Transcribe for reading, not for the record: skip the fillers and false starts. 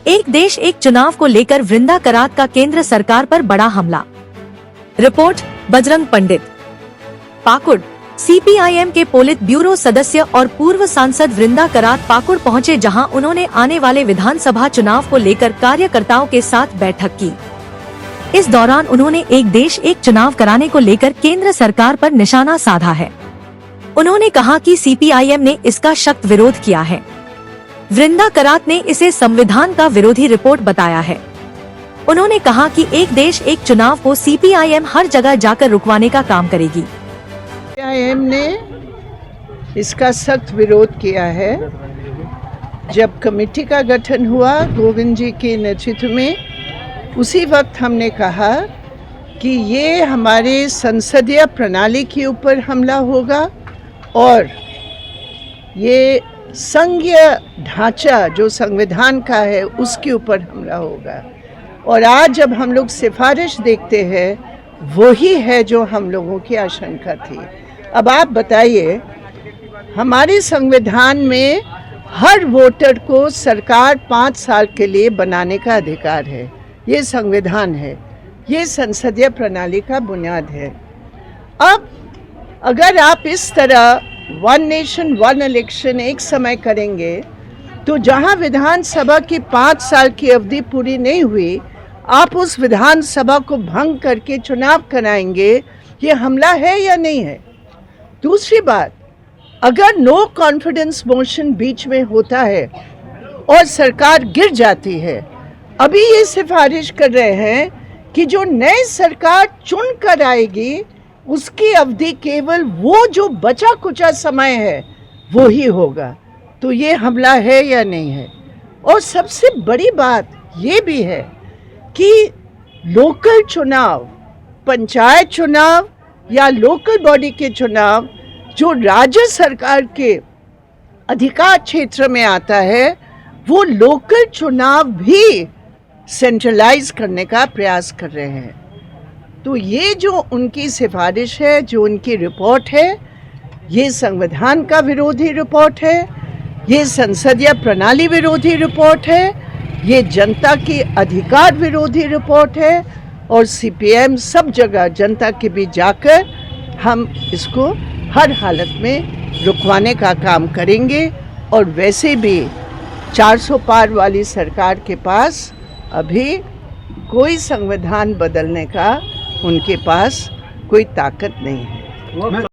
एक देश एक चुनाव को लेकर वृंदा करात का केंद्र सरकार पर बड़ा हमला। रिपोर्ट बजरंग पंडित। पाकुड़। सीपीआईएम के पोलित ब्यूरो सदस्य और पूर्व सांसद वृंदा करात पाकुड़ पहुंचे, जहां उन्होंने आने वाले विधानसभा चुनाव को लेकर कार्यकर्ताओं के साथ बैठक की। इस दौरान उन्होंने एक देश एक चुनाव कराने को लेकर केंद्र सरकार पर निशाना साधा है। उन्होंने कहा कि सीपीआईएम ने इसका सख्त विरोध किया है। वृंदा करात ने इसे संविधान का विरोधी रिपोर्ट बताया है। उन्होंने कहा कि एक देश एक चुनाव को सीपीआईएम हर जगह जाकर रुकवाने का काम करेगी। सीपीआईएम ने इसका सख्त विरोध किया है। जब कमेटी का गठन हुआ गोविंद जी के नेतृत्व में, उसी वक्त हमने कहा कि ये हमारे संसदीय प्रणाली के ऊपर हमला होगा और ये संघीय ढांचा जो संविधान का है उसके ऊपर हमला होगा। और आज जब हम लोग सिफारिश देखते हैं, वही है जो हम लोगों की आशंका थी। अब आप बताइए, हमारे संविधान में हर वोटर को सरकार 5 साल के लिए बनाने का अधिकार है। ये संविधान है, ये संसदीय प्रणाली का बुनियाद है। अब अगर आप इस तरह वन नेशन वन इलेक्शन एक समय करेंगे, तो जहां विधानसभा की 5 साल की अवधि पूरी नहीं हुई, आप उस विधानसभा को भंग करके चुनाव कराएंगे, ये हमला है या नहीं है? दूसरी बात, अगर नो कॉन्फिडेंस मोशन बीच में होता है और सरकार गिर जाती है, अभी ये सिफारिश कर रहे हैं कि जो नई सरकार चुन कर आएगी उसकी अवधि केवल वो जो बचा कुचा समय है वो ही होगा। तो ये हमला है या नहीं है? और सबसे बड़ी बात ये भी है कि लोकल चुनाव, पंचायत चुनाव या लोकल बॉडी के चुनाव जो राज्य सरकार के अधिकार क्षेत्र में आता है, वो लोकल चुनाव भी सेंट्रलाइज करने का प्रयास कर रहे हैं। तो ये जो उनकी सिफारिश है, जो उनकी रिपोर्ट है, ये संविधान का विरोधी रिपोर्ट है, ये संसदीय प्रणाली विरोधी रिपोर्ट है, ये जनता की अधिकार विरोधी रिपोर्ट है। और सीपीएम सब जगह जनता के बीच जाकर हम इसको हर हालत में रुकवाने का काम करेंगे। और वैसे भी 400 पार वाली सरकार के पास अभी कोई संविधान बदलने का उनके पास कोई ताकत नहीं है।